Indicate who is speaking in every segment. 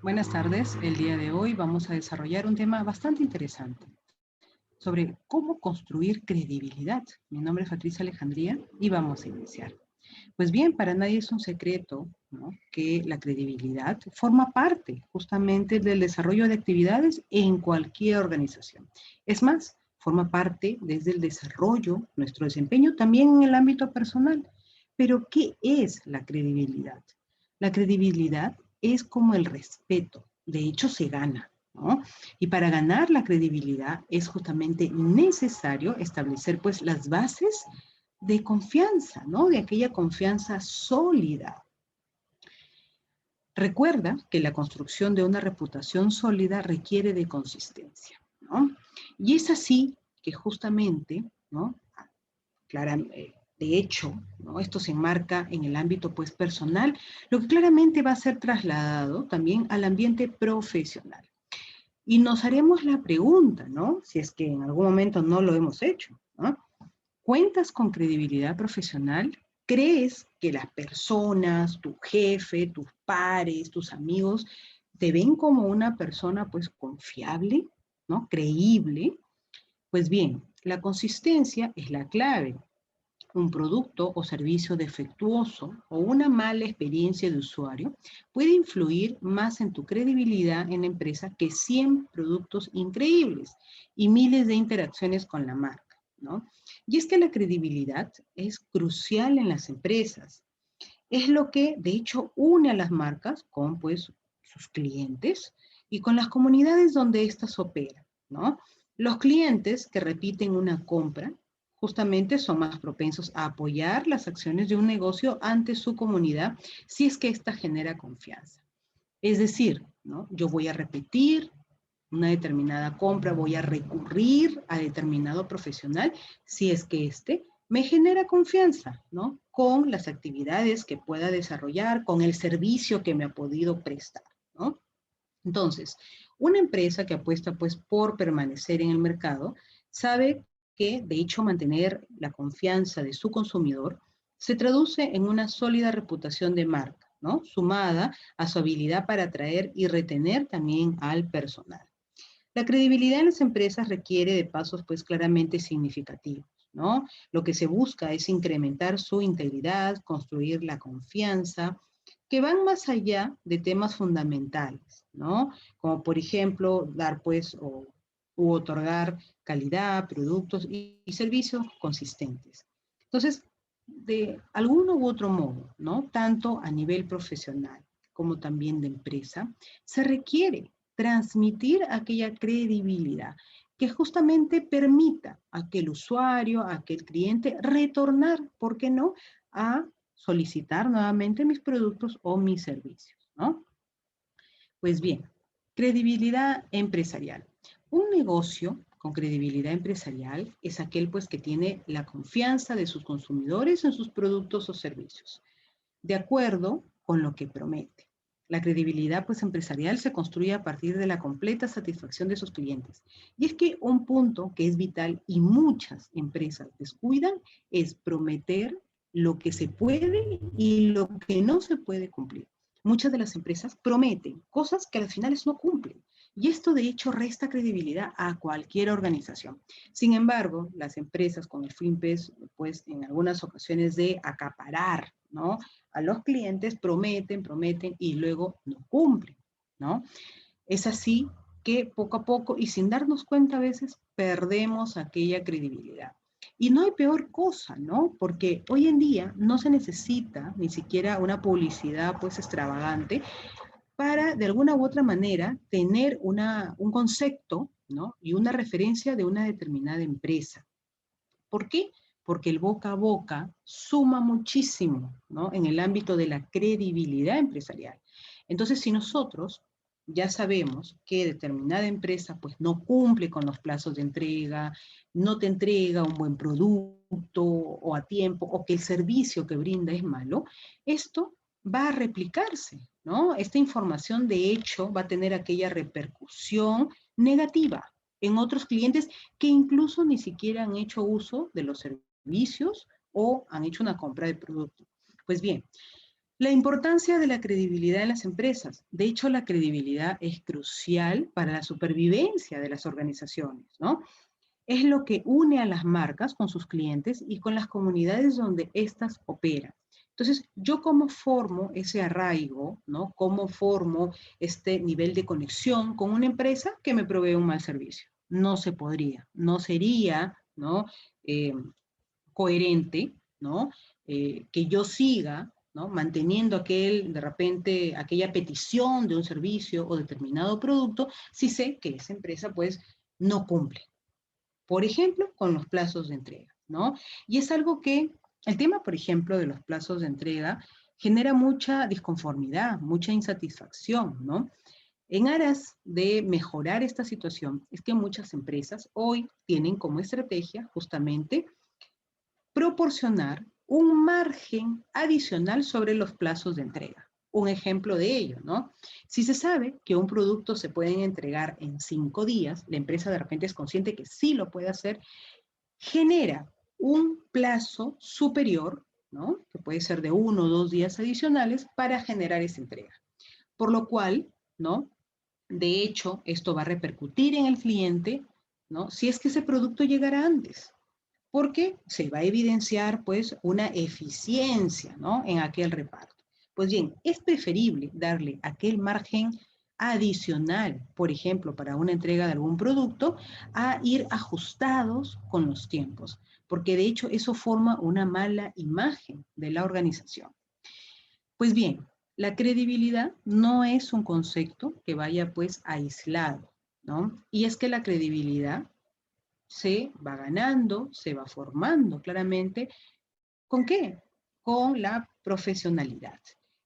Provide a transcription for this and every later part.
Speaker 1: Buenas tardes. El día de hoy vamos a desarrollar un tema bastante interesante sobre cómo construir credibilidad. Mi nombre es Patricia Alejandría y vamos a iniciar. Pues bien, para nadie es un secreto, ¿no?, que la credibilidad forma parte justamente del desarrollo de actividades en cualquier organización. Es más, forma parte desde el desarrollo, nuestro desempeño también en el ámbito personal. Pero, ¿qué es la credibilidad? La credibilidad es como el respeto. De hecho, se gana, ¿no? Y para ganar la credibilidad es justamente necesario establecer pues las bases de confianza, ¿no? De aquella confianza sólida. Recuerda que la construcción de una reputación sólida requiere de consistencia, ¿no? Y es así que justamente, ¿no? De hecho, ¿no?, esto se enmarca en el ámbito pues personal, lo que claramente va a ser trasladado también al ambiente profesional. Y nos haremos la pregunta, ¿no?, si es que en algún momento no lo hemos hecho, ¿no? ¿Cuentas con credibilidad profesional? ¿Crees que las personas, tu jefe, tus pares, tus amigos, te ven como una persona pues confiable, ¿no?, creíble? Pues bien, la consistencia es la clave. Un producto o servicio defectuoso o una mala experiencia de usuario puede influir más en tu credibilidad en la empresa que 100 productos increíbles y miles de interacciones con la marca, ¿no? Y es que la credibilidad es crucial en las empresas. Es lo que, de hecho, une a las marcas con, pues, sus clientes y con las comunidades donde éstas operan, ¿no? Los clientes que repiten una compra justamente son más propensos a apoyar las acciones de un negocio ante su comunidad si es que ésta genera confianza. Es decir, ¿no?, yo voy a repetir una determinada compra, voy a recurrir a determinado profesional si es que éste me genera confianza, ¿no?, con las actividades que pueda desarrollar, con el servicio que me ha podido prestar, ¿no? Entonces, una empresa que apuesta pues por permanecer en el mercado sabe que de hecho mantener la confianza de su consumidor se traduce en una sólida reputación de marca, ¿no?, sumada a su habilidad para atraer y retener también al personal. La credibilidad en las empresas requiere de pasos pues claramente significativos, ¿no? Lo que se busca es incrementar su integridad, construir la confianza, que van más allá de temas fundamentales, ¿no? Como por ejemplo dar pues u otorgar calidad, productos y servicios consistentes. Entonces, de alguno u otro modo, ¿no?, tanto a nivel profesional como también de empresa, se requiere transmitir aquella credibilidad que justamente permita a aquel usuario, a aquel cliente retornar, ¿por qué no?, a solicitar nuevamente mis productos o mis servicios, ¿no? Pues bien, credibilidad empresarial. Un negocio con credibilidad empresarial es aquel pues que tiene la confianza de sus consumidores en sus productos o servicios, de acuerdo con lo que promete. La credibilidad pues empresarial se construye a partir de la completa satisfacción de sus clientes. Y es que un punto que es vital y muchas empresas descuidan es prometer lo que se puede y lo que no se puede cumplir. Muchas de las empresas prometen cosas que al final no cumplen. Y esto de hecho resta credibilidad a cualquier organización. Sin embargo, las empresas con el fin pues en algunas ocasiones de acaparar, ¿no?, a los clientes, prometen y luego no cumplen, ¿no? Es así que poco a poco y sin darnos cuenta a veces perdemos aquella credibilidad. Y no hay peor cosa, ¿no? Porque hoy en día no se necesita ni siquiera una publicidad pues extravagante para de alguna u otra manera tener un concepto, ¿no?, y una referencia de una determinada empresa. ¿Por qué? Porque el boca a boca suma muchísimo, ¿no?, en el ámbito de la credibilidad empresarial. Entonces, si nosotros ya sabemos que determinada empresa pues no cumple con los plazos de entrega, no te entrega un buen producto o a tiempo, o que el servicio que brinda es malo, esto va a replicarse, ¿no? Esta información de hecho va a tener aquella repercusión negativa en otros clientes que incluso ni siquiera han hecho uso de los servicios o han hecho una compra de producto. Pues bien, La importancia de la credibilidad en las empresas. De hecho, la credibilidad es crucial para la supervivencia de las organizaciones, ¿no? Es lo que une a las marcas con sus clientes y con las comunidades donde éstas operan. Entonces, ¿yo cómo formo ese arraigo, ¿no? ¿Cómo formo este nivel de conexión con una empresa que me provee un mal servicio? No se podría, no sería, ¿no? Eh, coherente, ¿no? Que yo siga, ¿no? Manteniendo de repente, aquella petición de un servicio o determinado producto, si sé que esa empresa, pues, no cumple. Por ejemplo, con los plazos de entrega, ¿no? Y es algo que, el tema, por ejemplo, de los plazos de entrega genera mucha disconformidad, mucha insatisfacción, ¿no? En aras de mejorar esta situación, es que muchas empresas hoy tienen como estrategia justamente proporcionar un margen adicional sobre los plazos de entrega. Un ejemplo de ello, ¿no? Si se sabe que un producto se puede entregar en 5 días, la empresa de repente es consciente que sí lo puede hacer, genera un plazo superior, ¿no? Que puede ser de 1 o 2 días adicionales para generar esa entrega. Por lo cual, ¿no? De hecho, esto va a repercutir en el cliente, ¿no? Si es que ese producto llegará antes, porque se va a evidenciar pues una eficiencia, ¿no? En aquel reparto. Pues bien, es preferible darle aquel margen adicional, por ejemplo, para una entrega de algún producto, a ir ajustados con los tiempos, porque de hecho eso forma una mala imagen de la organización. Pues bien, la credibilidad no es un concepto que vaya pues aislado, ¿no? Y es que la credibilidad se va ganando, se va formando claramente. ¿Con qué? Con la profesionalidad,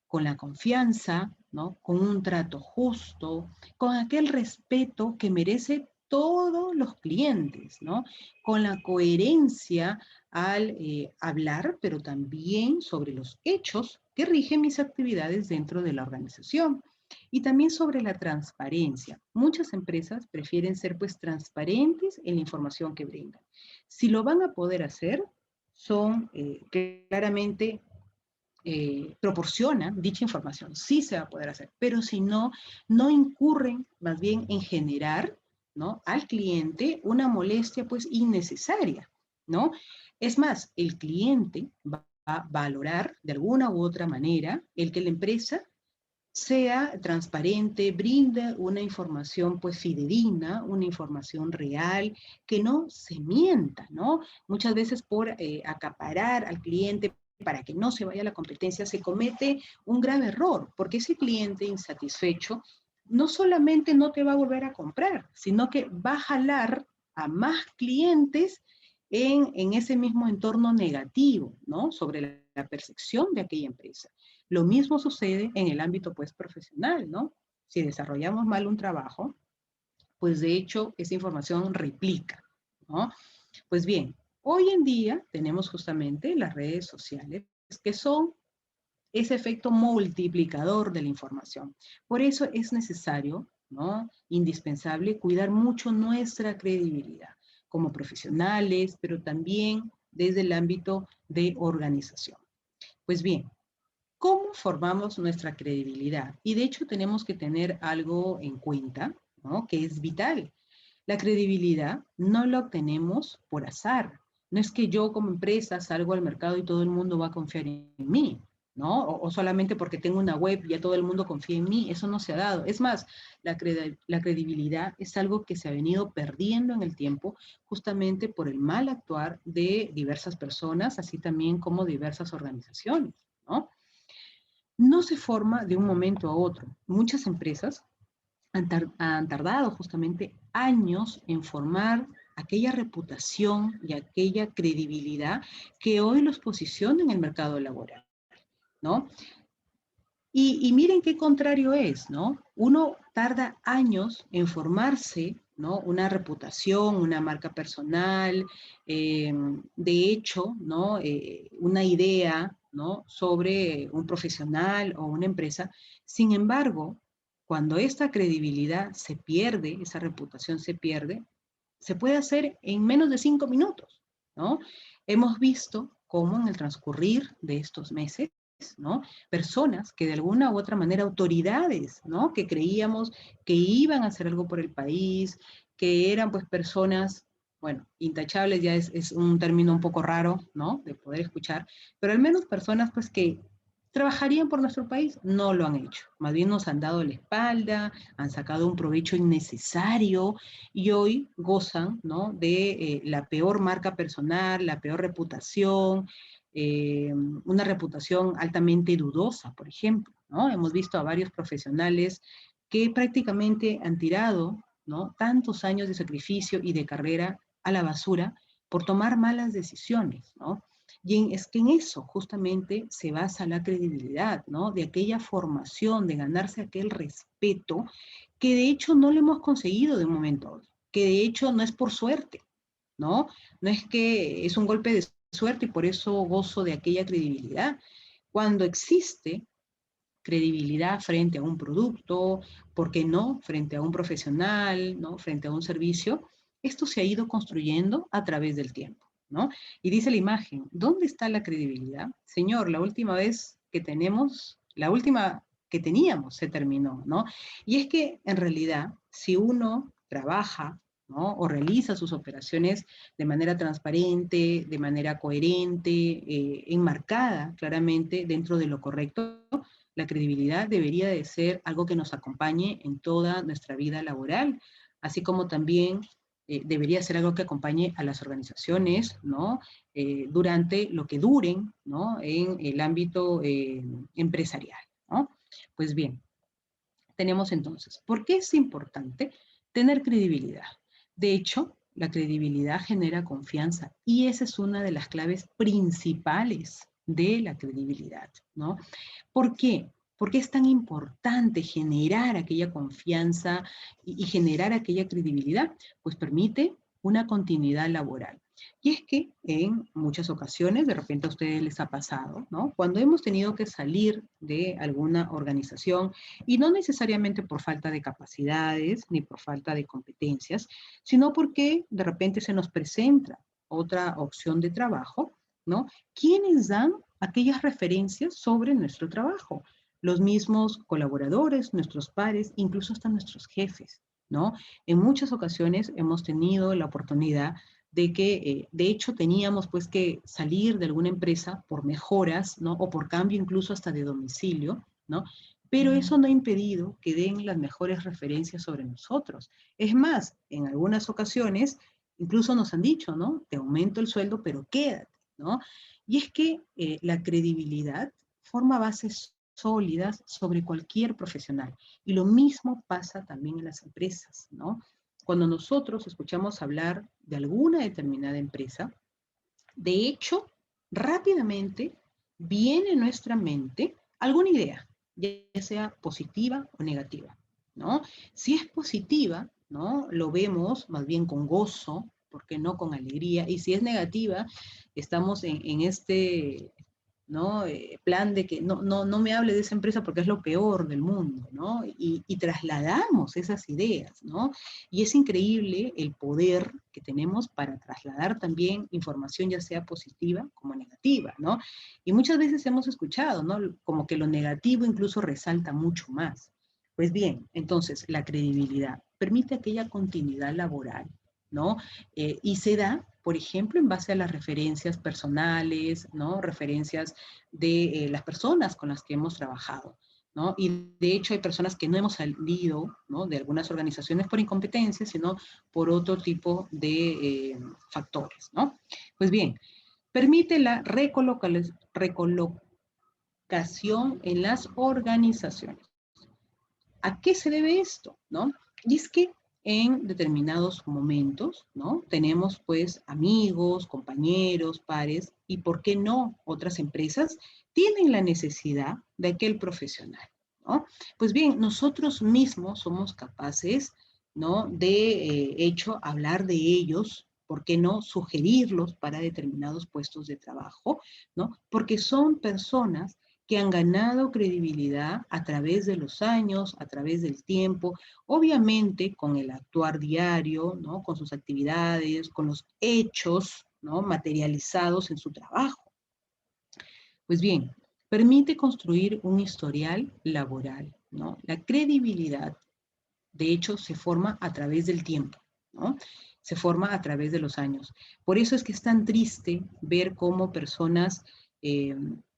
Speaker 1: con la confianza, ¿no? Con un trato justo, con aquel respeto que merece todos los clientes, ¿no? Con la coherencia al hablar, pero también sobre los hechos que rigen mis actividades dentro de la organización. Y también sobre la transparencia. Muchas empresas prefieren ser pues transparentes en la información que brindan. Si lo van a poder hacer, son claramente proporcionan dicha información. Sí se va a poder hacer, pero si no, no incurren más bien en generar, ¿no? Al cliente una molestia pues innecesaria, ¿no? Es más, el cliente va a valorar de alguna u otra manera el que la empresa sea transparente, brinde una información pues fidedigna, una información real, que no se mienta, ¿no? Muchas veces por acaparar al cliente para que no se vaya a la competencia se comete un grave error, porque ese cliente insatisfecho no solamente no te va a volver a comprar, sino que va a jalar a más clientes en ese mismo entorno negativo, ¿no? Sobre la percepción de aquella empresa. Lo mismo sucede en el ámbito pues profesional, ¿no? Si desarrollamos mal un trabajo, pues de hecho esa información replica, ¿no? Pues bien, hoy en día tenemos justamente las redes sociales que son ese efecto multiplicador de la información. Por eso es necesario, ¿no? Indispensable cuidar mucho nuestra credibilidad como profesionales, pero también desde el ámbito de organización. Pues bien, ¿cómo formamos nuestra credibilidad? Y de hecho tenemos que tener algo en cuenta, ¿no? Que es vital. La credibilidad no la obtenemos por azar. No es que yo como empresa salgo al mercado y todo el mundo va a confiar en mí, ¿no? O solamente porque tengo una web ya todo el mundo confía en mí. Eso no se ha dado. Es más, la credibilidad es algo que se ha venido perdiendo en el tiempo justamente por el mal actuar de diversas personas, así también como diversas organizaciones, ¿no? No se forma de un momento a otro. Muchas empresas han tardado justamente años en formar aquella reputación y aquella credibilidad que hoy los posiciona en el mercado laboral, ¿no? Y miren qué contrario es, ¿no? Uno tarda años en formarse, ¿no? Una reputación, una marca personal, de hecho, ¿no? Una idea, ¿no? Sobre un profesional o una empresa. Sin embargo, cuando esta credibilidad se pierde, esa reputación se pierde, se puede hacer en menos de 5 minutos, ¿no? Hemos visto cómo en el transcurrir de estos meses ¿no? Personas que de alguna u otra manera, autoridades, ¿no? Que creíamos que iban a hacer algo por el país, que eran pues personas, bueno, intachables ya es un término un poco raro, ¿no? De poder escuchar, pero al menos personas pues que trabajarían por nuestro país, no lo han hecho. Más bien nos han dado la espalda, han sacado un provecho innecesario y hoy gozan, ¿no? De la peor marca personal, la peor reputación, una reputación altamente dudosa, por ejemplo, ¿no? Hemos visto a varios profesionales que prácticamente han tirado, ¿no? Tantos años de sacrificio y de carrera a la basura por tomar malas decisiones, ¿no? Es que en eso justamente se basa la credibilidad, ¿no? De aquella formación, de ganarse aquel respeto que de hecho no lo hemos conseguido de un momento a otro, que de hecho no es por suerte, ¿no? No es que es un golpe de suerte y por eso gozo de aquella credibilidad. Cuando existe credibilidad frente a un producto, ¿por qué no? Frente a un profesional, ¿no? Frente a un servicio, esto se ha ido construyendo a través del tiempo, ¿no? Y dice la imagen, ¿dónde está la credibilidad? Señor, la última vez que tenemos, la última que teníamos se terminó, ¿no? Y es que en realidad, si uno trabaja, ¿no? O realiza sus operaciones de manera transparente, de manera coherente, enmarcada claramente dentro de lo correcto, la credibilidad debería de ser algo que nos acompañe en toda nuestra vida laboral, así como también debería ser algo que acompañe a las organizaciones, ¿no? Durante lo que duren, ¿no? En el ámbito empresarial, ¿no? Pues bien, tenemos entonces, ¿por qué es importante tener credibilidad? De hecho, la credibilidad genera confianza y esa es una de las claves principales de la credibilidad, ¿no? ¿Por qué? ¿Por qué es tan importante generar aquella confianza y generar aquella credibilidad? Pues permite una continuidad laboral. Y es que en muchas ocasiones, de repente a ustedes les ha pasado, ¿no? Cuando hemos tenido que salir de alguna organización, y no necesariamente por falta de capacidades ni por falta de competencias, sino porque de repente se nos presenta otra opción de trabajo, ¿no? ¿Quiénes dan aquellas referencias sobre nuestro trabajo? Los mismos colaboradores, nuestros pares, incluso hasta nuestros jefes, ¿no? En muchas ocasiones hemos tenido la oportunidad de que, de hecho, teníamos pues que salir de alguna empresa por mejoras, ¿no? O por cambio incluso hasta de domicilio, ¿no? Pero eso no ha impedido que den las mejores referencias sobre nosotros. Es más, en algunas ocasiones incluso nos han dicho, ¿no? Te aumento el sueldo, pero quédate, ¿no? Y es que la credibilidad forma bases sólidas sobre cualquier profesional. Y lo mismo pasa también en las empresas, ¿no? Cuando nosotros escuchamos hablar de alguna determinada empresa, de hecho, rápidamente viene a nuestra mente alguna idea, ya sea positiva o negativa, ¿no? Si es positiva, ¿no? Lo vemos más bien con gozo, ¿por qué no con alegría? Y si es negativa, estamos en este, ¿no? Plan de que no me hable de esa empresa porque es lo peor del mundo, ¿no? Y trasladamos esas ideas, ¿no? Y es increíble el poder que tenemos para trasladar también información ya sea positiva como negativa, ¿no? Y muchas veces hemos escuchado, ¿no? Como que lo negativo incluso resalta mucho más. Pues bien, entonces la credibilidad permite aquella continuidad laboral, ¿no? Y se da, por ejemplo, en base a las referencias personales, ¿no? Referencias de las personas con las que hemos trabajado, ¿no? Y de hecho hay personas que no hemos salido, ¿no? De algunas organizaciones por incompetencia, sino por otro tipo de factores, ¿no? Pues bien, permite la recolocación en las organizaciones. ¿A qué se debe esto? ¿No? Y es que en determinados momentos, ¿no? Tenemos pues amigos, compañeros, pares y, ¿por qué no? Otras empresas tienen la necesidad de aquel profesional, ¿no? Pues bien, nosotros mismos somos capaces, ¿no? De hecho hablar de ellos, ¿por qué no? Sugerirlos para determinados puestos de trabajo, ¿no? Porque son personas que han ganado credibilidad a través de los años, a través del tiempo, obviamente con el actuar diario, ¿no? Con sus actividades, con los hechos, ¿no? Materializados en su trabajo. Pues bien, permite construir un historial laboral, ¿no? La credibilidad, de hecho, se forma a través del tiempo, ¿no? Se forma a través de los años. Por eso es que es tan triste ver cómo personas eh,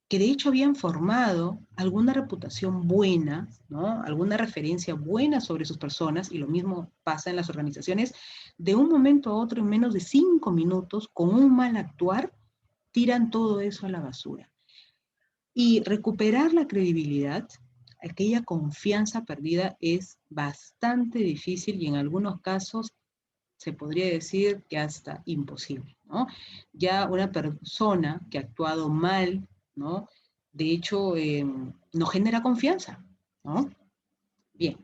Speaker 1: que de hecho habían formado alguna reputación buena, ¿no? Alguna referencia buena sobre sus personas, y lo mismo pasa en las organizaciones, de un momento a otro, en menos de 5 minutos, con un mal actuar, tiran todo eso a la basura. Y recuperar la credibilidad, aquella confianza perdida, es bastante difícil y en algunos casos se podría decir que hasta imposible, ¿no? Ya una persona que ha actuado mal, ¿no? De hecho, no genera confianza, ¿no? Bien,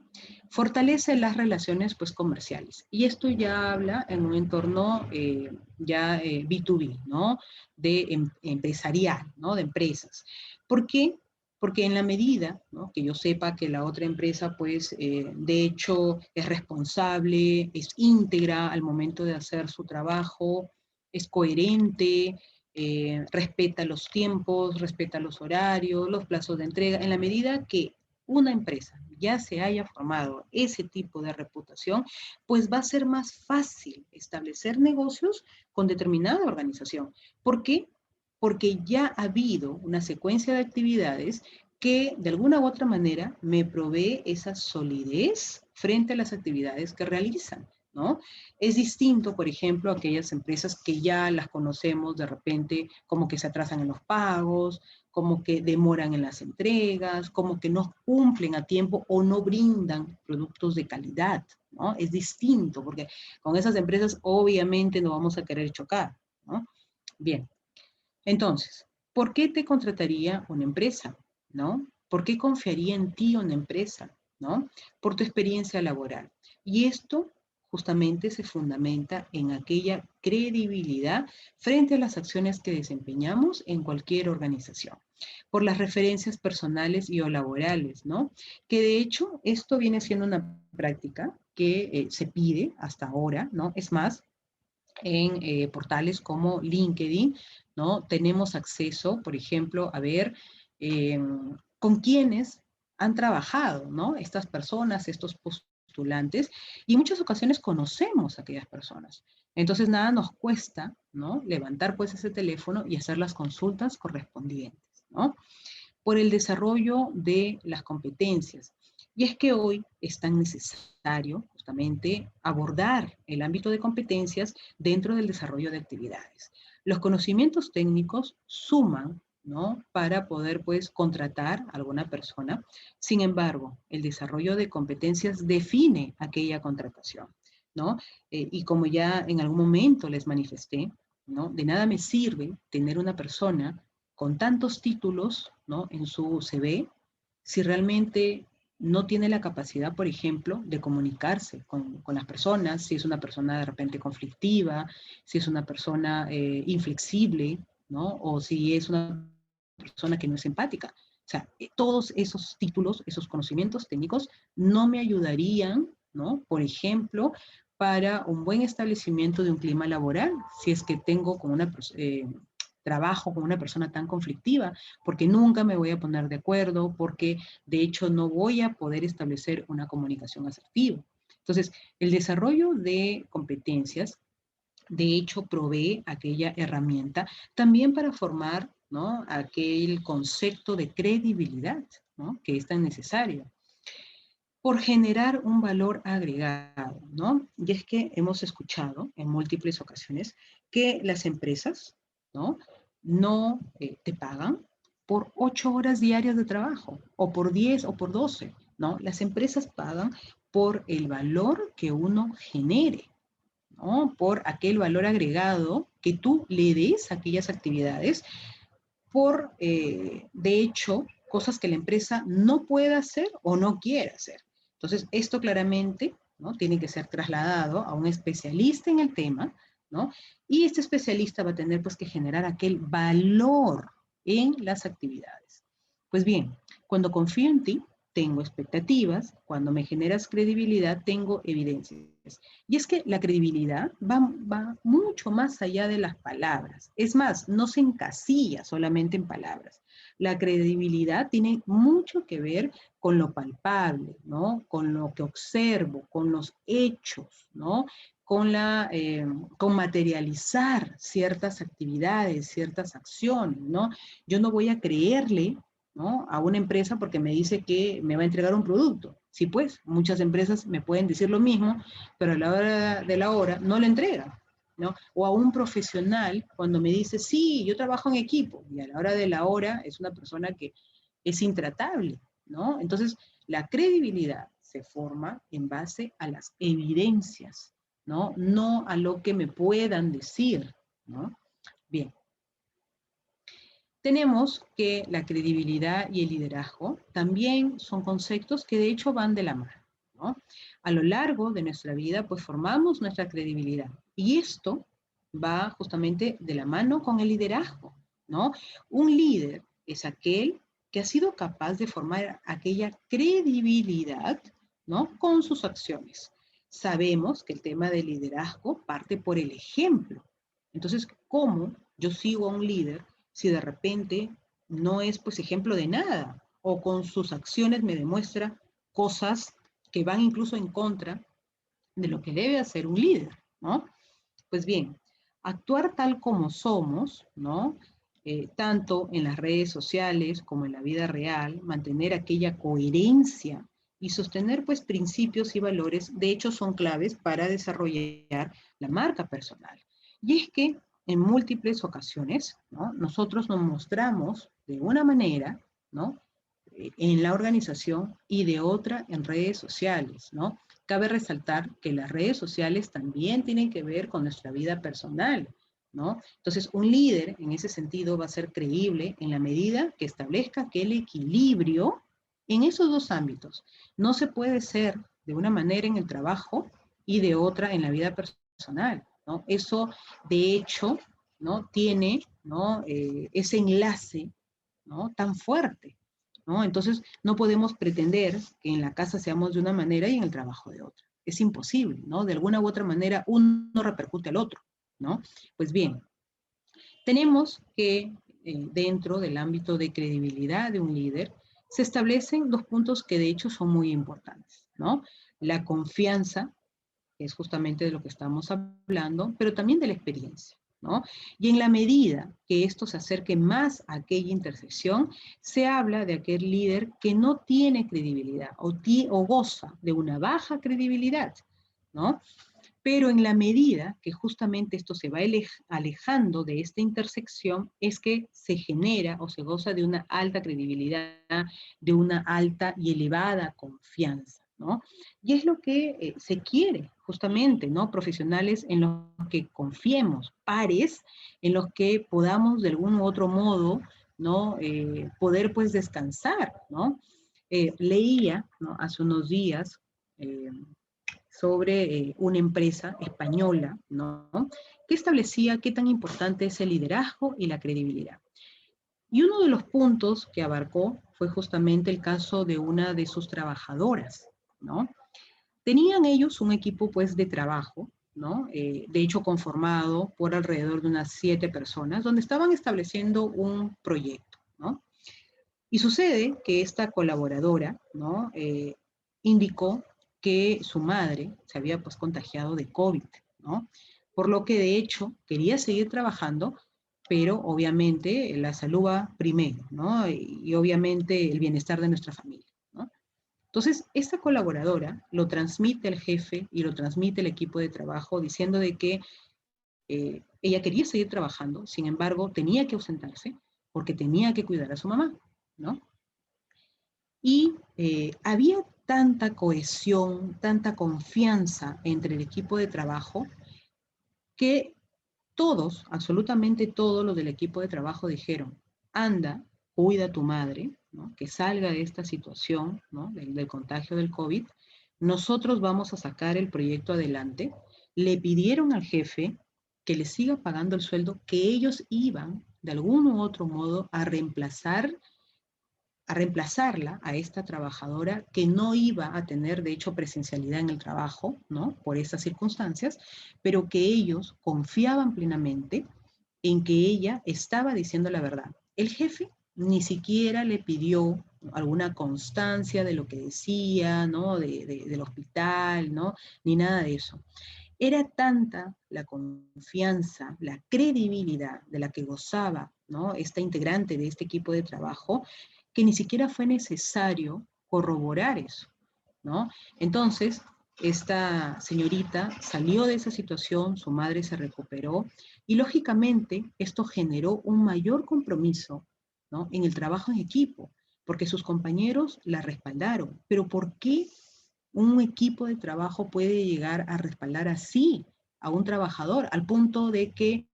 Speaker 1: fortalece las relaciones pues comerciales. Y esto ya habla en un entorno B2B, ¿no? De empresarial, ¿no? De empresas. ¿Por qué? Porque en la medida, ¿no? Que yo sepa que la otra empresa pues de hecho es responsable, es íntegra al momento de hacer su trabajo, es coherente, respeta los tiempos, respeta los horarios, los plazos de entrega, en la medida que una empresa ya se haya formado ese tipo de reputación, pues va a ser más fácil establecer negocios con determinada organización. ¿Por qué? Porque ya ha habido una secuencia de actividades que de alguna u otra manera me provee esa solidez frente a las actividades que realizan, ¿no? Es distinto, por ejemplo, a aquellas empresas que ya las conocemos de repente como que se atrasan en los pagos, como que demoran en las entregas, como que no cumplen a tiempo o no brindan productos de calidad, ¿no? Es distinto, porque con esas empresas obviamente no vamos a querer chocar, ¿no? Bien, entonces, ¿por qué te contrataría una empresa, ¿no? ¿Por qué confiaría en ti una empresa, ¿no? Por tu experiencia laboral. Y esto justamente se fundamenta en aquella credibilidad frente a las acciones que desempeñamos en cualquier organización, por las referencias personales y o laborales, ¿no? Que de hecho esto viene siendo una práctica que se pide hasta ahora, ¿no? Es más, en portales como LinkedIn, ¿no? Tenemos acceso, por ejemplo, a ver eh, con quiénes han trabajado, ¿no? Estas personas, estos postulantes, y en muchas ocasiones conocemos a aquellas personas. Entonces, nada nos cuesta, ¿no? Levantar pues ese teléfono y hacer las consultas correspondientes, ¿no? Por el desarrollo de las competencias. Y es que hoy es tan necesario justamente abordar el ámbito de competencias dentro del desarrollo de actividades. Los conocimientos técnicos suman, ¿no? Para poder pues contratar a alguna persona. Sin embargo, el desarrollo de competencias define aquella contratación, ¿no? Y como ya en algún momento les manifesté, ¿no? De nada me sirve tener una persona con tantos títulos, ¿no? En su CV, si realmente no tiene la capacidad, por ejemplo, de comunicarse con las personas, si es una persona de repente conflictiva, si es una persona inflexible, ¿no? O si es una persona que no es empática. O sea, todos esos títulos, esos conocimientos técnicos no me ayudarían, ¿no? Por ejemplo, para un buen establecimiento de un clima laboral, si es que tengo como una trabajo con una persona tan conflictiva, porque nunca me voy a poner de acuerdo, porque de hecho no voy a poder establecer una comunicación asertiva. Entonces, el desarrollo de competencias, de hecho, provee aquella herramienta también para formar, ¿no? Aquel concepto de credibilidad, ¿no? Que es tan necesario por generar un valor agregado, ¿no? Y es que hemos escuchado en múltiples ocasiones que las empresas, ¿no? No te pagan por 8 horas diarias de trabajo, o por 10 o por 12, ¿no? Las empresas pagan por el valor que uno genere, ¿no? Por aquel valor agregado que tú le des a aquellas actividades, por, de hecho, cosas que la empresa no puede hacer o no quiere hacer. Entonces, esto claramente, ¿no? Tiene que ser trasladado a un especialista en el tema, ¿no? Y este especialista va a tener pues que generar aquel valor en las actividades. Pues bien, cuando confío en ti, tengo expectativas, cuando me generas credibilidad, tengo evidencias. Y es que la credibilidad va mucho más allá de las palabras. Es más, no se encasilla solamente en palabras. La credibilidad tiene mucho que ver con lo palpable, ¿no? Con lo que observo, con los hechos, ¿no? Con materializar ciertas actividades, ciertas acciones, ¿no? Yo no voy a creerle, ¿no?, a una empresa porque me dice que me va a entregar un producto. Sí, pues, muchas empresas me pueden decir lo mismo, pero a la hora de la hora no le entregan, ¿no? O a un profesional cuando me dice, sí, yo trabajo en equipo, y a la hora de la hora es una persona que es intratable, ¿no? Entonces, la credibilidad se forma en base a las evidencias, ¿no? No a lo que me puedan decir, ¿no? Bien. Tenemos que la credibilidad y el liderazgo también son conceptos que de hecho van de la mano, ¿no? A lo largo de nuestra vida, pues formamos nuestra credibilidad. Y esto va justamente de la mano con el liderazgo, ¿no? Un líder es aquel que ha sido capaz de formar aquella credibilidad, ¿no?, con sus acciones. Sabemos que el tema del liderazgo parte por el ejemplo. Entonces, ¿cómo yo sigo a un líder si de repente no es pues ejemplo de nada o con sus acciones me demuestra cosas que van incluso en contra de lo que debe hacer un líder, ¿no? Pues bien, actuar tal como somos, ¿no? Tanto en las redes sociales como en la vida real, mantener aquella coherencia y sostener pues principios y valores, de hecho son claves para desarrollar la marca personal. Y es que en múltiples ocasiones, ¿no?, nosotros nos mostramos de una manera, ¿no?, en la organización y de otra en redes sociales, ¿no? Cabe resaltar que las redes sociales también tienen que ver con nuestra vida personal, ¿no? Entonces, un líder en ese sentido va a ser creíble en la medida que establezca que el equilibrio en esos dos ámbitos. No se puede ser de una manera en el trabajo y de otra en la vida personal, ¿no? Eso, de hecho, ¿no?, tiene, ¿no?, ese enlace, ¿no?, tan fuerte, ¿no? Entonces, no podemos pretender que en la casa seamos de una manera y en el trabajo de otra. Es imposible, ¿no? De alguna u otra manera, uno repercute al otro, ¿no? Pues bien, tenemos que dentro del ámbito de credibilidad de un líder, se establecen dos puntos que de hecho son muy importantes, ¿no? La confianza, que es justamente de lo que estamos hablando, pero también de la experiencia, ¿no? Y en la medida que esto se acerque más a aquella intersección, se habla de aquel líder que no tiene credibilidad o goza de una baja credibilidad, ¿no? Pero en la medida que justamente esto se va alejando de esta intersección, es que se genera o se goza de una alta credibilidad, de una alta y elevada confianza, ¿no? Y es lo que se quiere, justamente, ¿no? Profesionales en los que confiemos, pares en los que podamos de algún u otro modo, ¿no?, poder pues descansar, ¿no? Leía, ¿no?, hace unos días, sobre una empresa española, ¿no?, que establecía qué tan importante es el liderazgo y la credibilidad. Y uno de los puntos que abarcó fue justamente el caso de una de sus trabajadoras, ¿no? Tenían ellos un equipo, pues, de trabajo, ¿no? De hecho, conformado por alrededor de unas 7 personas, donde estaban estableciendo un proyecto, ¿no? Y sucede que esta colaboradora, ¿no?, indicó que su madre se había pues contagiado de COVID, ¿no? Por lo que de hecho quería seguir trabajando, pero obviamente la salud va primero, ¿no? Y obviamente el bienestar de nuestra familia, ¿no? Entonces, esta colaboradora lo transmite al jefe y lo transmite al equipo de trabajo diciendo de que ella quería seguir trabajando, sin embargo, tenía que ausentarse porque tenía que cuidar a su mamá, ¿no? Y había tanta cohesión, tanta confianza entre el equipo de trabajo que todos, absolutamente todos los del equipo de trabajo dijeron, anda, cuida a tu madre, ¿no?, que salga de esta situación, ¿no?, del contagio del COVID, nosotros vamos a sacar el proyecto adelante. Le pidieron al jefe que le siga pagando el sueldo que ellos iban, de algún u otro modo, a reemplazarla a esta trabajadora que no iba a tener, de hecho, presencialidad en el trabajo, ¿no?, por esas circunstancias, pero que ellos confiaban plenamente en que ella estaba diciendo la verdad. El jefe ni siquiera le pidió alguna constancia de lo que decía, ¿no? Del hospital, ¿no? Ni nada de eso. Era tanta la confianza, la credibilidad de la que gozaba, ¿no? Esta integrante de este equipo de trabajo, que ni siquiera fue necesario corroborar eso, ¿no? Entonces, esta señorita salió de esa situación, su madre se recuperó y lógicamente esto generó un mayor compromiso, ¿no? En el trabajo en equipo, porque sus compañeros la respaldaron. Pero ¿por qué un equipo de trabajo puede llegar a respaldar así a un trabajador, al punto de que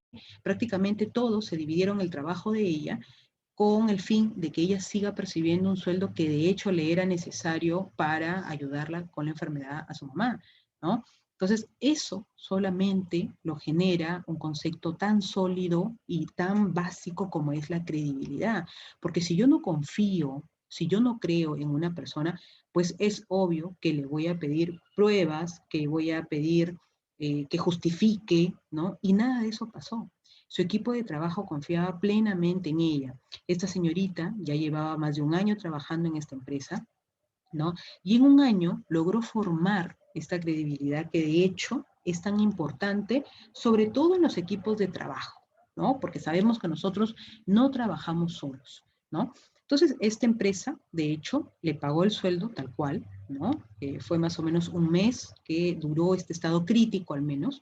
Speaker 1: prácticamente todos se dividieron el trabajo de ella con el fin de que ella siga percibiendo un sueldo que de hecho le era necesario para ayudarla con la enfermedad a su mamá, ¿no? Entonces, eso solamente lo genera un concepto tan sólido y tan básico como es la credibilidad. Porque si yo no confío, si yo no creo en una persona, pues es obvio que le voy a pedir pruebas, que voy a pedir que justifique, ¿no? Y nada de eso pasó. Su equipo de trabajo confiaba plenamente en ella. Esta señorita ya llevaba más de un año trabajando en esta empresa, ¿no? Y en un año logró formar esta credibilidad que de hecho es tan importante, sobre todo en los equipos de trabajo, ¿no? Porque sabemos que nosotros no trabajamos solos, ¿no? Entonces, esta empresa, de hecho, le pagó el sueldo tal cual, ¿no? Fue más o menos un mes que duró este estado crítico al menos.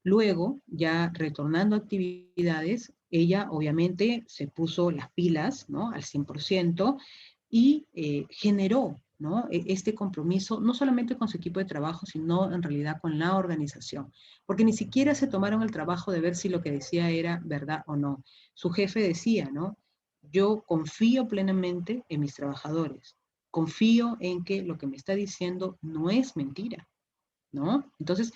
Speaker 1: Luego, ya retornando a actividades, ella obviamente se puso las pilas, ¿no? Al 100% y generó, ¿no? Este compromiso, no solamente con su equipo de trabajo, sino en realidad con la organización, porque ni siquiera se tomaron el trabajo de ver si lo que decía era verdad o no. Su jefe decía, ¿no? Yo confío plenamente en mis trabajadores, confío en que lo que me está diciendo no es mentira, ¿no? Entonces,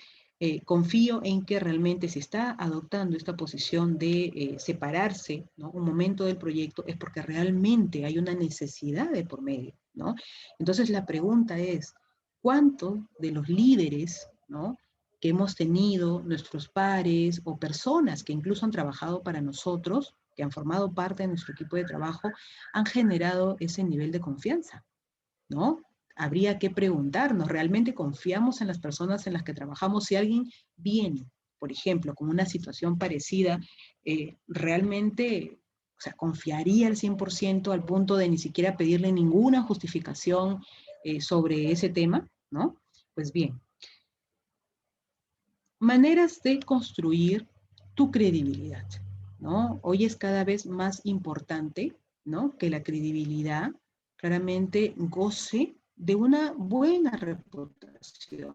Speaker 1: confío en que realmente se está adoptando esta posición de separarse, ¿no? Un momento del proyecto es porque realmente hay una necesidad de por medio, ¿no? Entonces la pregunta es, ¿cuántos de los líderes, ¿no? Que hemos tenido, nuestros pares o personas que incluso han trabajado para nosotros, que han formado parte de nuestro equipo de trabajo, han generado ese nivel de confianza? ¿No? Habría que preguntarnos, ¿realmente confiamos en las personas en las que trabajamos? Si alguien viene, por ejemplo, con una situación parecida, realmente, o sea, confiaría al 100% al punto de ni siquiera pedirle ninguna justificación sobre ese tema, ¿no? Pues bien, maneras de construir tu credibilidad, ¿no? Hoy es cada vez más importante, ¿no? Que la credibilidad claramente goce de una buena reputación,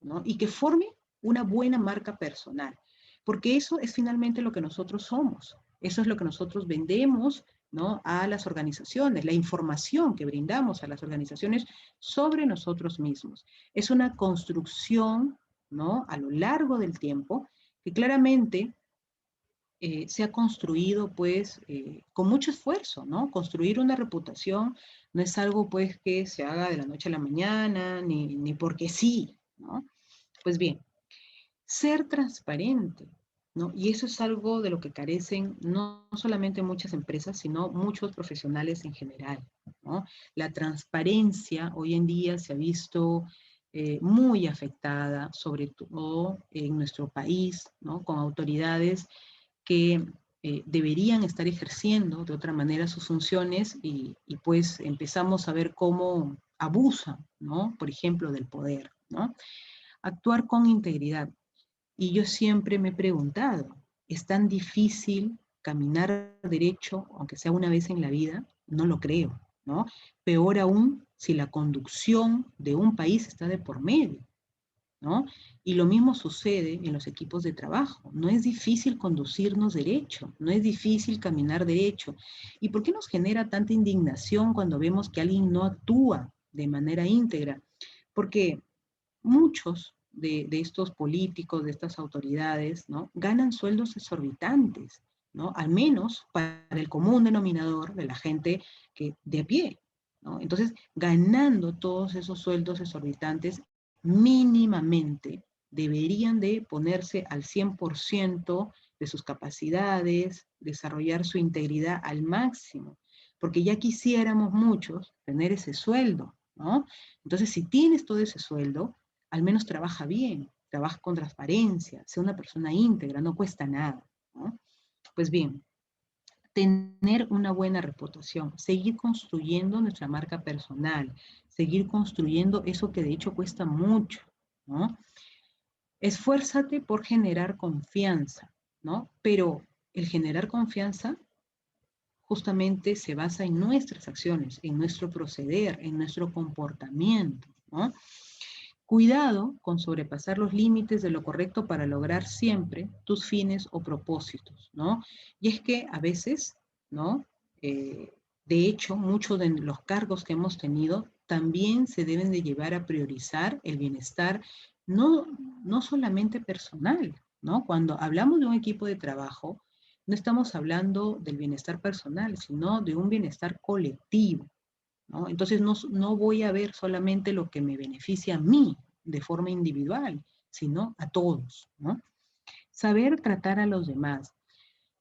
Speaker 1: ¿no? Y que forme una buena marca personal, porque eso es finalmente lo que nosotros somos, eso es lo que nosotros vendemos, ¿no? A las organizaciones, la información que brindamos a las organizaciones sobre nosotros mismos. Es una construcción, ¿no? A lo largo del tiempo, que claramente se ha construido pues con mucho esfuerzo, ¿no? Construir una reputación no es algo pues que se haga de la noche a la mañana, ni porque sí, ¿no? Pues bien, ser transparente, ¿no? Y eso es algo de lo que carecen no solamente muchas empresas, sino muchos profesionales en general, ¿no? La transparencia hoy en día se ha visto muy afectada, sobre todo en nuestro país, ¿no? Con autoridades que deberían estar ejerciendo de otra manera sus funciones y pues empezamos a ver cómo abusan, ¿no? Por ejemplo, del poder, ¿no? Actuar con integridad. Y yo siempre me he preguntado, ¿es tan difícil caminar derecho, aunque sea una vez en la vida? No lo creo, ¿no? Peor aún si la conducción de un país está de por medio, ¿no? Y lo mismo sucede en los equipos de trabajo. No es difícil conducirnos derecho, no es difícil caminar derecho. ¿Y por qué nos genera tanta indignación cuando vemos que alguien no actúa de manera íntegra? Porque muchos de estos políticos, de estas autoridades, ¿no? Ganan sueldos exorbitantes, ¿no? Al menos para el común denominador de la gente que de a pie, ¿no? Entonces, ganando todos esos sueldos exorbitantes, mínimamente deberían de ponerse al 100% de sus capacidades, desarrollar su integridad al máximo. porque ya quisiéramos muchos tener ese sueldo, ¿no? Entonces, si tienes todo ese sueldo, al menos trabaja bien, trabaja con transparencia, sea una persona íntegra, no cuesta nada, ¿no? Pues bien, tener una buena reputación, seguir construyendo nuestra marca personal, seguir construyendo eso que de hecho cuesta mucho, ¿no? Esfuérzate por generar confianza, ¿no? Pero el generar confianza justamente se basa en nuestras acciones, en nuestro proceder, en nuestro comportamiento, ¿no? Cuidado con sobrepasar los límites de lo correcto para lograr siempre tus fines o propósitos, ¿no? Y es que a veces, ¿no? De hecho, muchos de los cargos que hemos tenido también se deben de llevar a priorizar el bienestar, no, no solamente personal, ¿no? Cuando hablamos de un equipo de trabajo, no estamos hablando del bienestar personal, sino de un bienestar colectivo, ¿no? Entonces no voy a ver solamente lo que me beneficia a mí de forma individual, sino a todos, ¿no? Saber tratar a los demás.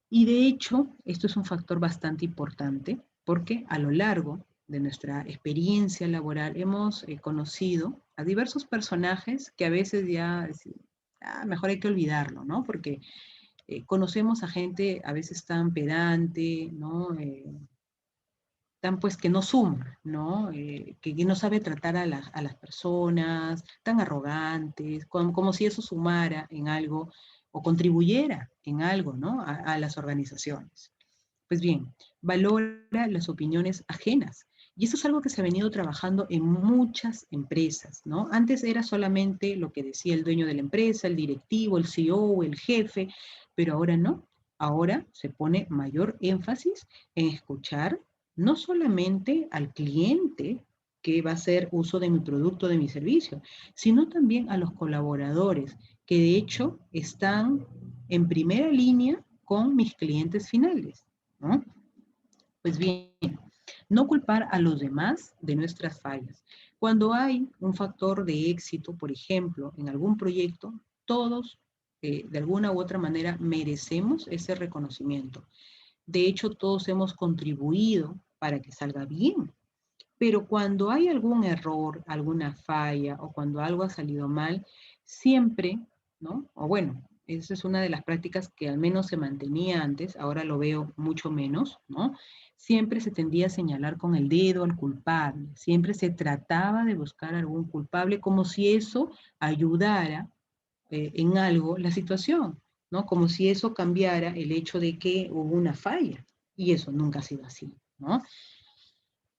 Speaker 1: Y de hecho, esto es un factor bastante importante porque a lo largo de nuestra experiencia laboral hemos conocido a diversos personajes que a veces ya, mejor hay que olvidarlo, ¿no? Porque conocemos a gente a veces tan pedante, ¿no? Tan pues que no suma, ¿no? Que no sabe tratar a las personas, tan arrogantes, como si eso sumara en algo o contribuyera en algo, ¿no? A las organizaciones. Pues bien, valora las opiniones ajenas. Y eso es algo que se ha venido trabajando en muchas empresas, ¿no? Antes era solamente lo que decía el dueño de la empresa, el directivo, el CEO, el jefe, pero ahora no. Ahora se pone mayor énfasis en escuchar no solamente al cliente que va a hacer uso de mi producto, de mi servicio, sino también a los colaboradores, que de hecho están en primera línea con mis clientes finales, ¿no? Pues bien, no culpar a los demás de nuestras fallas. Cuando hay un factor de éxito, por ejemplo, en algún proyecto, todos de alguna u otra manera merecemos ese reconocimiento. De hecho, todos hemos contribuido para que salga bien. Pero cuando hay algún error, alguna falla o cuando algo ha salido mal, siempre, ¿no? O bueno, esa es una de las prácticas que al menos se mantenía antes, ahora lo veo mucho menos, ¿no? Siempre se tendía a señalar con el dedo al culpable, siempre se trataba de buscar algún culpable como si eso ayudara en algo la situación, ¿no? Como si eso cambiara el hecho de que hubo una falla, y eso nunca ha sido así, ¿no?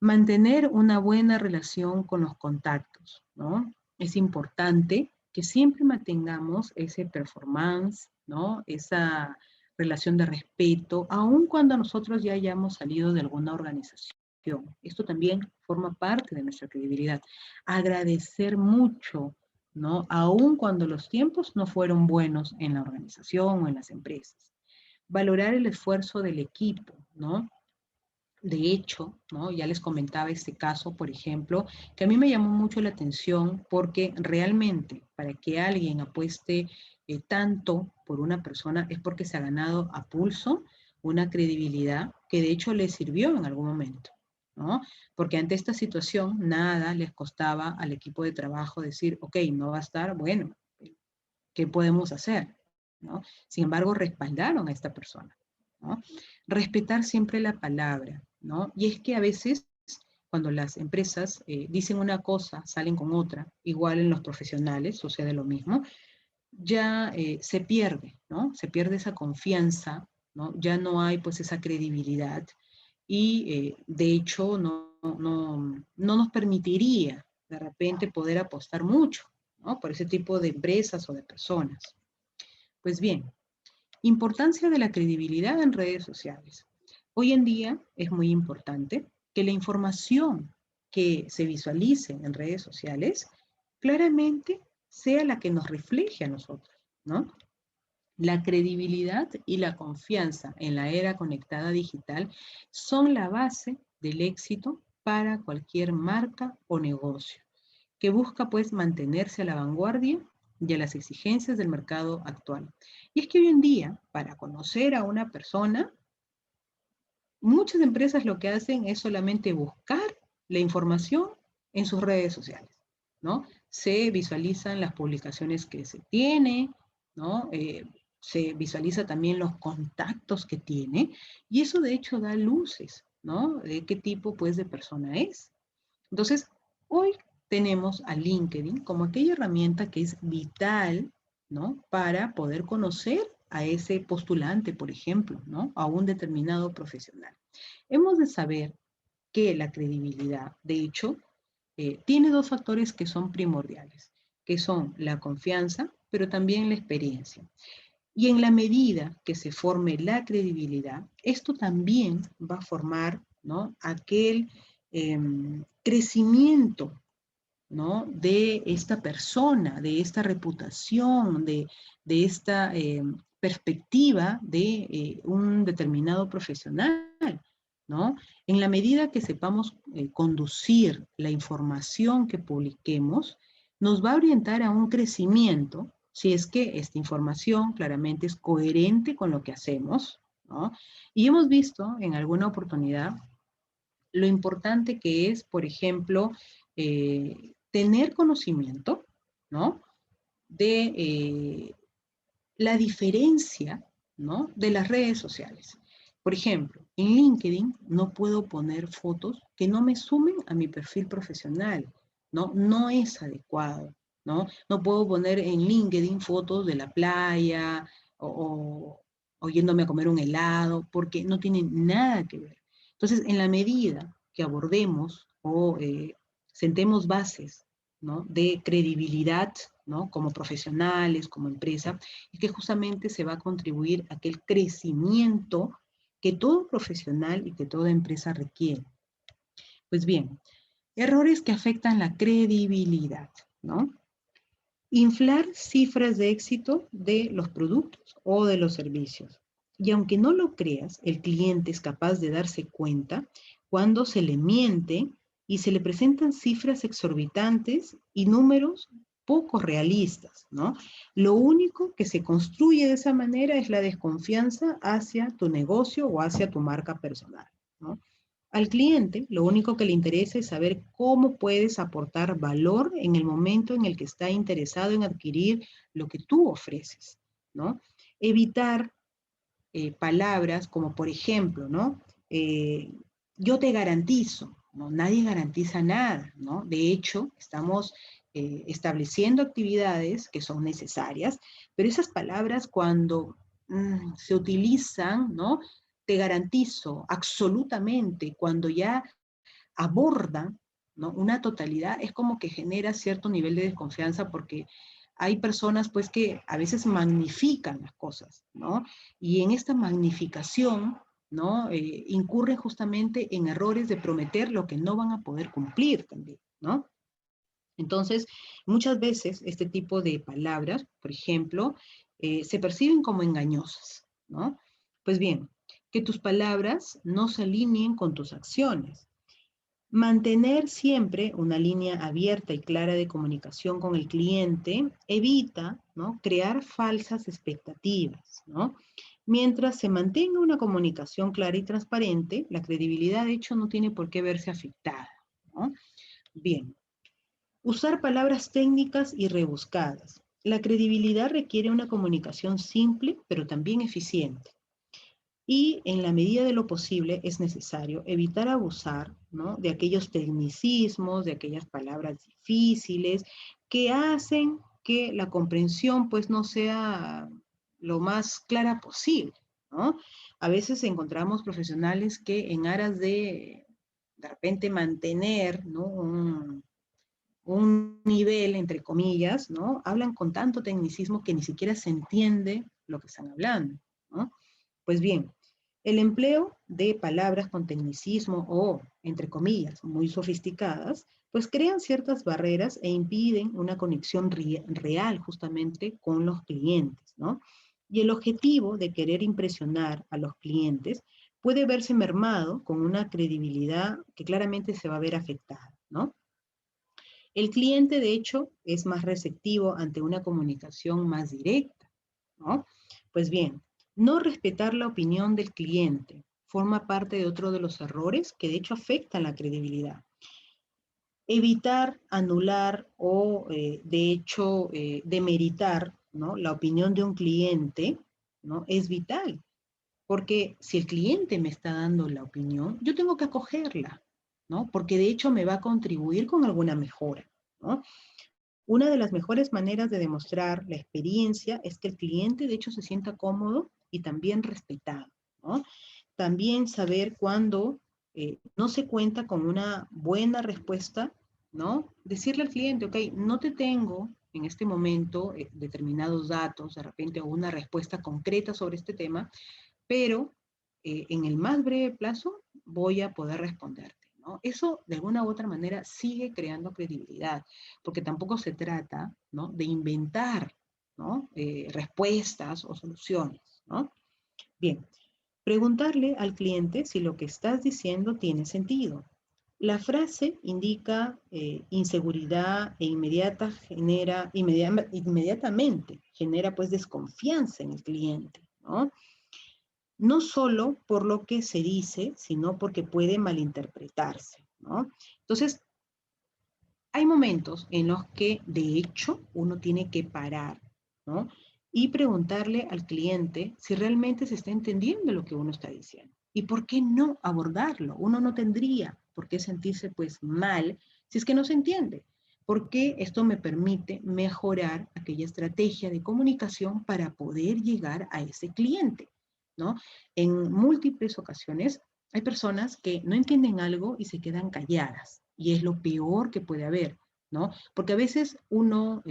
Speaker 1: Mantener una buena relación con los contactos, ¿no? Es importante que siempre mantengamos ese performance, ¿no? Esa relación de respeto, aun cuando nosotros ya hayamos salido de alguna organización. Esto también forma parte de nuestra credibilidad. Agradecer mucho, ¿no? Aun cuando los tiempos no fueron buenos en la organización o en las empresas. Valorar el esfuerzo del equipo, ¿no? De hecho, ¿no? Ya les comentaba este caso, por ejemplo, que a mí me llamó mucho la atención porque realmente para que alguien apueste tanto por una persona es porque se ha ganado a pulso una credibilidad que de hecho le sirvió en algún momento, ¿no? Porque ante esta situación nada les costaba al equipo de trabajo decir, ok, no va a estar, bueno, ¿qué podemos hacer? ¿No? Sin embargo, respaldaron a esta persona, ¿no? Respetar siempre la palabra, ¿no? Y es que a veces cuando las empresas dicen una cosa, salen con otra, igual en los profesionales sucede lo mismo, ya se pierde, ¿no? Se pierde esa confianza, ¿no? Ya no hay pues esa credibilidad y de hecho no nos permitiría de repente poder apostar mucho, ¿no? Por ese tipo de empresas o de personas. Pues bien, importancia de la credibilidad en redes sociales. Hoy en día es muy importante que la información que se visualice en redes sociales claramente sea la que nos refleje a nosotros, ¿no? La credibilidad y la confianza en la era conectada digital son la base del éxito para cualquier marca o negocio, que busca pues mantenerse a la vanguardia y a las exigencias del mercado actual. Y es que hoy en día, para conocer a una persona, muchas empresas lo que hacen es solamente buscar la información en sus redes sociales, ¿no? Se visualizan las publicaciones que se tiene, ¿no? Se visualiza también los contactos que tiene, y eso de hecho da luces, ¿no? De qué tipo, pues, de persona es. Entonces, hoy tenemos a LinkedIn como aquella herramienta que es vital, ¿no? Para poder conocer a ese postulante, por ejemplo, ¿no? A un determinado profesional. Hemos de saber que la credibilidad, de hecho, tiene dos factores que son primordiales, que son la confianza, pero también la experiencia. Y en la medida que se forme la credibilidad, esto también va a formar, ¿no? Aquel crecimiento, ¿no? De esta persona, de esta reputación, de esta perspectiva de un determinado profesional, ¿no? En la medida que sepamos conducir la información que publiquemos, nos va a orientar a un crecimiento, si es que esta información claramente es coherente con lo que hacemos, ¿no? Y hemos visto en alguna oportunidad lo importante que es, por ejemplo, tener conocimiento, ¿no? De la diferencia, ¿no? De las redes sociales. Por ejemplo, en LinkedIn no puedo poner fotos que no me sumen a mi perfil profesional, ¿no? No es adecuado, ¿no? No puedo poner en LinkedIn fotos de la playa o yéndome a comer un helado, porque no tienen nada que ver. Entonces, en la medida que abordemos o sentemos bases, ¿no? De credibilidad, ¿no? Como profesionales, como empresa, y que justamente se va a contribuir a aquel crecimiento que todo profesional y que toda empresa requiere. Pues bien, errores que afectan la credibilidad, ¿no? Inflar cifras de éxito de los productos o de los servicios. Y aunque no lo creas, el cliente es capaz de darse cuenta cuando se le miente y se le presentan cifras exorbitantes y números poco realistas, ¿no? Lo único que se construye de esa manera es la desconfianza hacia tu negocio o hacia tu marca personal, ¿no? Al cliente, lo único que le interesa es saber cómo puedes aportar valor en el momento en el que está interesado en adquirir lo que tú ofreces, ¿no? Evitar palabras como, por ejemplo, ¿no? Yo te garantizo, ¿no? Nadie garantiza nada, ¿no? De hecho, estamos estableciendo actividades que son necesarias, pero esas palabras cuando se utilizan, ¿no? Te garantizo absolutamente, cuando ya abordan, ¿no? Una totalidad, es como que genera cierto nivel de desconfianza porque hay personas pues que a veces magnifican las cosas, ¿no? Y en esta magnificación, ¿no? Incurren justamente en errores de prometer lo que no van a poder cumplir también, ¿no? Entonces, muchas veces este tipo de palabras, por ejemplo, se perciben como engañosas, ¿no? Pues bien, que tus palabras no se alineen con tus acciones. Mantener siempre una línea abierta y clara de comunicación con el cliente evita, ¿no? Crear falsas expectativas, ¿no? Mientras se mantenga una comunicación clara y transparente, la credibilidad de hecho no tiene por qué verse afectada, ¿no? Bien, usar palabras técnicas y rebuscadas. La credibilidad requiere una comunicación simple, pero también eficiente. Y en la medida de lo posible es necesario evitar abusar, ¿no? De aquellos tecnicismos, de aquellas palabras difíciles que hacen que la comprensión pues no sea lo más clara posible, ¿no? A veces encontramos profesionales que en aras de repente mantener, ¿no? Un nivel, entre comillas, ¿no? Hablan con tanto tecnicismo que ni siquiera se entiende lo que están hablando, ¿no? Pues bien, el empleo de palabras con tecnicismo o, entre comillas, muy sofisticadas, pues crean ciertas barreras e impiden una conexión real justamente con los clientes, ¿no? Y el objetivo de querer impresionar a los clientes puede verse mermado con una credibilidad que claramente se va a ver afectada, ¿no? El cliente, de hecho, es más receptivo ante una comunicación más directa, ¿no? Pues bien, no respetar la opinión del cliente forma parte de otro de los errores que de hecho afectan la credibilidad. Evitar, anular o de hecho demeritar, ¿no?, la opinión de un cliente, ¿no?, es vital. Porque si el cliente me está dando la opinión, yo tengo que acogerla, ¿no? Porque de hecho me va a contribuir con alguna mejora, ¿no? Una de las mejores maneras de demostrar la experiencia es que el cliente de hecho se sienta cómodo y también respetado, ¿no? También saber cuándo no se cuenta con una buena respuesta, ¿no? Decirle al cliente, ok, no te tengo en este momento determinados datos, de repente, o una respuesta concreta sobre este tema, pero en el más breve plazo voy a poder responderte, ¿no? Eso de alguna u otra manera sigue creando credibilidad, porque tampoco se trata, ¿no?, de inventar, ¿no?, respuestas o soluciones, ¿no? Bien, preguntarle al cliente si lo que estás diciendo tiene sentido. La frase indica inseguridad e inmediatamente genera pues desconfianza en el cliente, ¿no? No solo por lo que se dice, sino porque puede malinterpretarse, ¿no? Entonces, hay momentos en los que, de hecho, uno tiene que parar, ¿no?, y preguntarle al cliente si realmente se está entendiendo lo que uno está diciendo. ¿Y por qué no abordarlo? Uno no tendría por qué sentirse, pues, mal si es que no se entiende, porque esto me permite mejorar aquella estrategia de comunicación para poder llegar a ese cliente, ¿no? En múltiples ocasiones hay personas que no entienden algo y se quedan calladas, y es lo peor que puede haber, ¿no? Porque a veces uno,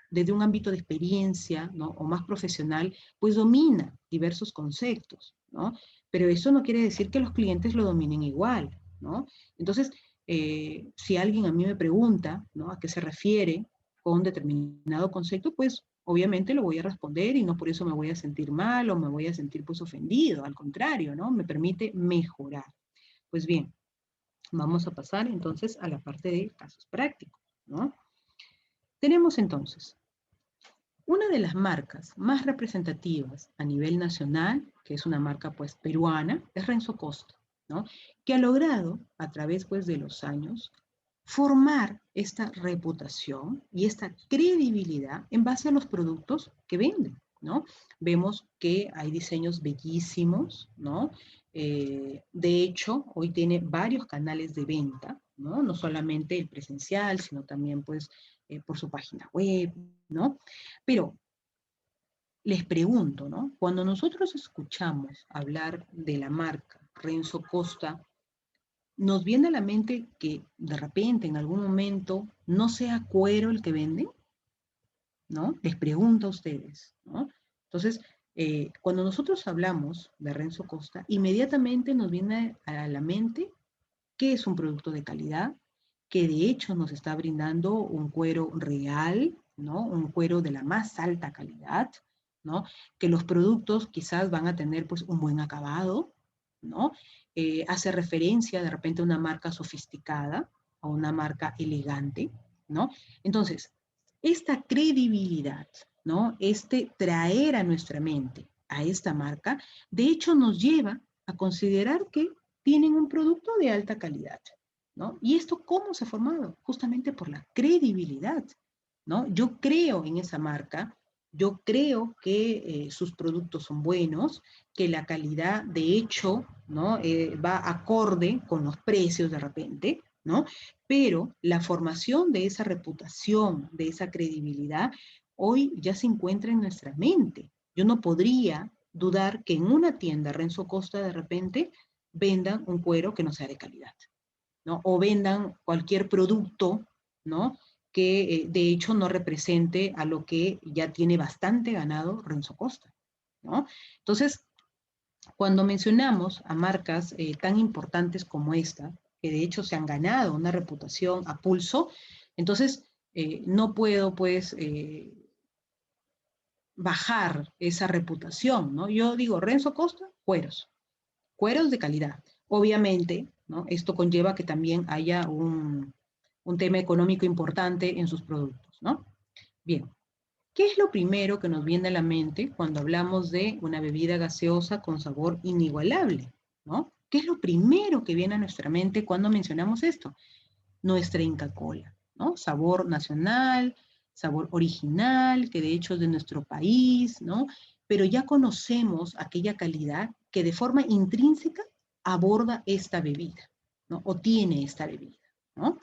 Speaker 1: desde un ámbito de experiencia, ¿no?, o más profesional, pues domina diversos conceptos, ¿no? Pero eso no quiere decir que los clientes lo dominen igual, ¿no? Entonces, si alguien a mí me pregunta, ¿no?, a qué se refiere con determinado concepto, pues obviamente lo voy a responder y no por eso me voy a sentir mal o me voy a sentir pues ofendido, al contrario, ¿no? Me permite mejorar. Pues bien, vamos a pasar entonces a la parte de casos prácticos, ¿no? Tenemos entonces una de las marcas más representativas a nivel nacional, que es una marca pues peruana, es Renzo Costa, ¿no?, que ha logrado a través pues de los años formar esta reputación y esta credibilidad en base a los productos que venden, ¿no? Vemos que hay diseños bellísimos, ¿no? De hecho, hoy tiene varios canales de venta, ¿no? No solamente el presencial, sino también pues por su página web, ¿no? Pero les pregunto, ¿no? Cuando nosotros escuchamos hablar de la marca Renzo Costa, ¿nos viene a la mente que de repente en algún momento no sea cuero el que venden? ¿No? Les pregunto a ustedes, ¿no? Entonces, cuando nosotros hablamos de Renzo Costa, inmediatamente nos viene a la mente que es un producto de calidad, que de hecho nos está brindando un cuero real, ¿no? Un cuero de la más alta calidad, ¿no? Que los productos quizás van a tener pues un buen acabado, ¿no? Hace referencia de repente a una marca sofisticada, a una marca elegante, ¿no? Entonces, esta credibilidad, ¿no?, este traer a nuestra mente a esta marca, de hecho nos lleva a considerar que tienen un producto de alta calidad, ¿no? ¿Y esto cómo se ha formado? Justamente por la credibilidad, ¿no? Yo creo en esa marca, yo creo que sus productos son buenos, que la calidad de hecho, ¿no?, va acorde con los precios de repente, ¿no? Pero la formación de esa reputación, de esa credibilidad, hoy ya se encuentra en nuestra mente. Yo no podría dudar que en una tienda Renzo Costa de repente vendan un cuero que no sea de calidad, ¿no? O vendan cualquier producto, ¿no?, que de hecho no represente a lo que ya tiene bastante ganado Renzo Costa, ¿no? Entonces, cuando mencionamos a marcas tan importantes como esta, que de hecho se han ganado una reputación a pulso, entonces no puedo pues bajar esa reputación, ¿no? Yo digo, Renzo Costa, cueros de calidad. Obviamente, ¿no?, esto conlleva que también haya un tema económico importante en sus productos, ¿no? Bien. ¿Qué es lo primero que nos viene a la mente cuando hablamos de una bebida gaseosa con sabor inigualable? ¿No? ¿Qué es lo primero que viene a nuestra mente cuando mencionamos esto? Nuestra Inca Kola, ¿no? Sabor nacional, sabor original, que de hecho es de nuestro país, ¿no? Pero ya conocemos aquella calidad que de forma intrínseca aborda esta bebida, ¿no? O tiene esta bebida, ¿no?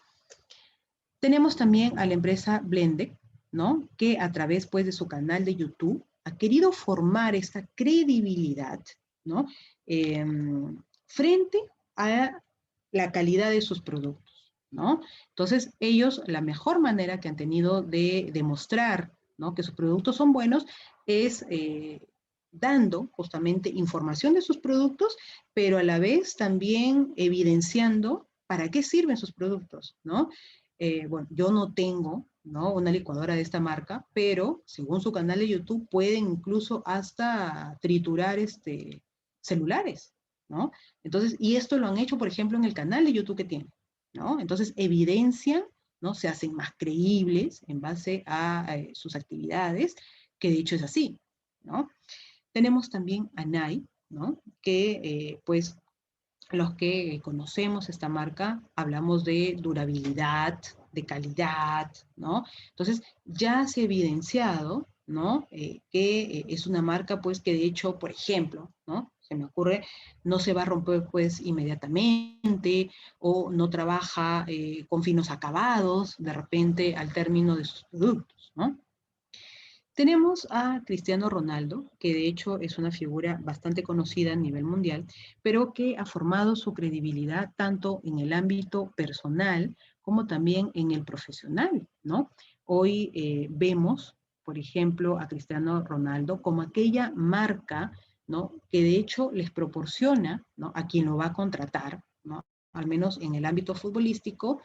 Speaker 1: Tenemos también a la empresa Blendec, ¿no? Que a través, pues, de su canal de YouTube ha querido formar esta credibilidad, ¿no? Eh, frente a la calidad de sus productos, ¿no? Entonces, ellos, la mejor manera que han tenido de demostrar, ¿no?, que sus productos son buenos es dando justamente información de sus productos, pero a la vez también evidenciando para qué sirven sus productos, ¿no? Bueno, yo no tengo, ¿no?, una licuadora de esta marca, pero según su canal de YouTube pueden incluso hasta triturar celulares, ¿no? Entonces, y esto lo han hecho, por ejemplo, en el canal de YouTube que tienen, ¿no? Entonces, evidencian, ¿no? Se hacen más creíbles en base a sus actividades, que de hecho es así, ¿no? Tenemos también a Nike, ¿no? Que, pues, los que conocemos esta marca, hablamos de durabilidad, de calidad, ¿no? Entonces, ya se ha evidenciado, ¿no? Que es una marca, pues, que de hecho, por ejemplo, ¿no? Se me ocurre, no se va a romper, pues, inmediatamente, o no trabaja con finos acabados, de repente, al término de sus productos, ¿no? Tenemos a Cristiano Ronaldo, que de hecho es una figura bastante conocida a nivel mundial, pero que ha formado su credibilidad tanto en el ámbito personal como también en el profesional, ¿no? Hoy vemos, por ejemplo, a Cristiano Ronaldo como aquella marca, ¿no?, que de hecho les proporciona, ¿no?, a quien lo va a contratar, ¿no?, al menos en el ámbito futbolístico,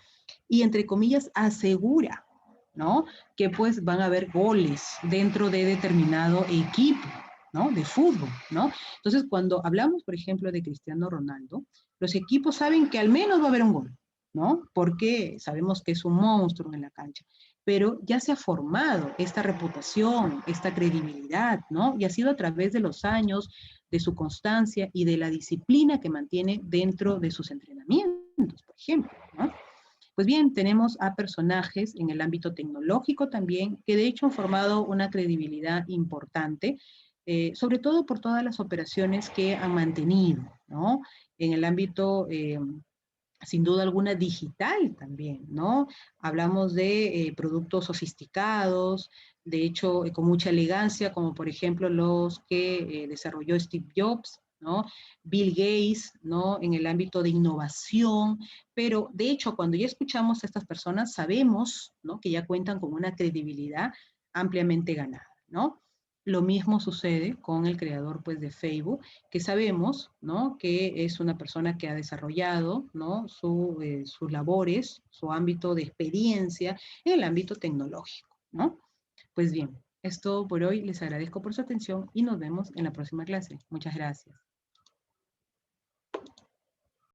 Speaker 1: y entre comillas asegura, ¿no?, que pues van a haber goles dentro de determinado equipo, ¿no?, de fútbol, ¿no? Entonces, cuando hablamos, por ejemplo, de Cristiano Ronaldo, los equipos saben que al menos va a haber un gol, ¿no? Porque sabemos que es un monstruo en la cancha, pero ya se ha formado esta reputación, esta credibilidad, ¿no? Y ha sido a través de los años, de su constancia y de la disciplina que mantiene dentro de sus entrenamientos, por ejemplo, ¿no? Pues bien, tenemos a personajes en el ámbito tecnológico también, que de hecho han formado una credibilidad importante, sobre todo por todas las operaciones que han mantenido, ¿no? En el ámbito, sin duda alguna, digital también, ¿no? Hablamos de productos sofisticados, de hecho, con mucha elegancia, como por ejemplo los que desarrolló Steve Jobs, ¿no? Bill Gates, ¿no? En el ámbito de innovación, pero de hecho, cuando ya escuchamos a estas personas, sabemos, ¿no?, que ya cuentan con una credibilidad ampliamente ganada, ¿no? Lo mismo sucede con el creador, pues, de Facebook, que sabemos, ¿no?, que es una persona que ha desarrollado, ¿no?, sus labores, su ámbito de experiencia en el ámbito tecnológico, ¿no? Pues bien, es todo por hoy. Les agradezco por su atención y nos vemos en la próxima clase. Muchas gracias.